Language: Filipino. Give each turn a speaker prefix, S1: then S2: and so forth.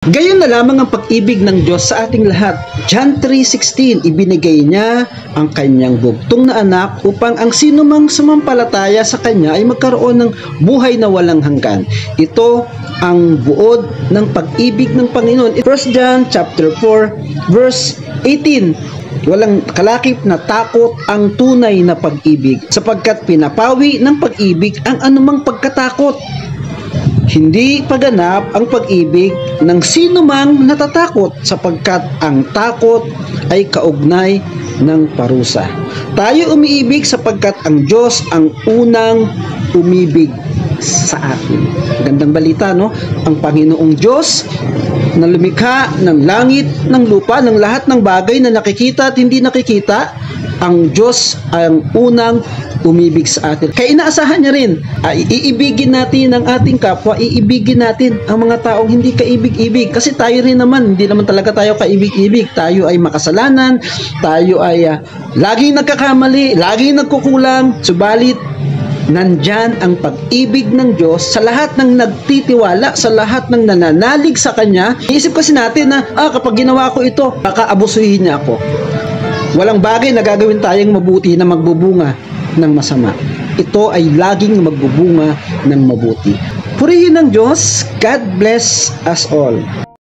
S1: Gayon na lamang ang pag-ibig ng Diyos sa ating lahat. John 3:16, ibinigay niya ang kanyang bugtong na anak upang ang sinumang sumampalataya sa kanya ay magkaroon ng buhay na walang hanggan. Ito ang buod ng pag-ibig ng Panginoon. 1 John chapter 4 verse 18. Walang kalakip na takot ang tunay na pag-ibig, sapagkat pinapawi ng pag-ibig ang anumang pagkatakot. Hindi paganap ang pag-ibig ng sino mang natatakot, sapagkat ang takot ay kaugnay ng parusa. Tayo umiibig sapagkat ang Diyos ang unang umibig sa atin. Gandang balita, no? Ang Panginoong Diyos na lumikha ng langit, ng lupa, ng lahat ng bagay na nakikita at hindi nakikita, ang Diyos ang unang umibig sa atin. Kaya inaasahan niya rin, iibigin natin ang ating kapwa, iibigin natin ang mga taong hindi kaibig-ibig. Kasi tayo rin naman, hindi naman talaga tayo kaibig-ibig. Tayo ay makasalanan, tayo ay laging nagkakamali, laging nagkukulang, subalit nandyan ang pag-ibig ng Diyos sa lahat ng nagtitiwala, sa lahat ng nananalig sa Kanya. Iisip kasi natin na, kapag ginawa ko ito, baka abusuhin niya ako. Walang bagay na gagawin tayong mabuti na magbubunga ng masama. Ito ay laging magbubunga ng mabuti. Purihin ng Diyos. God bless us all.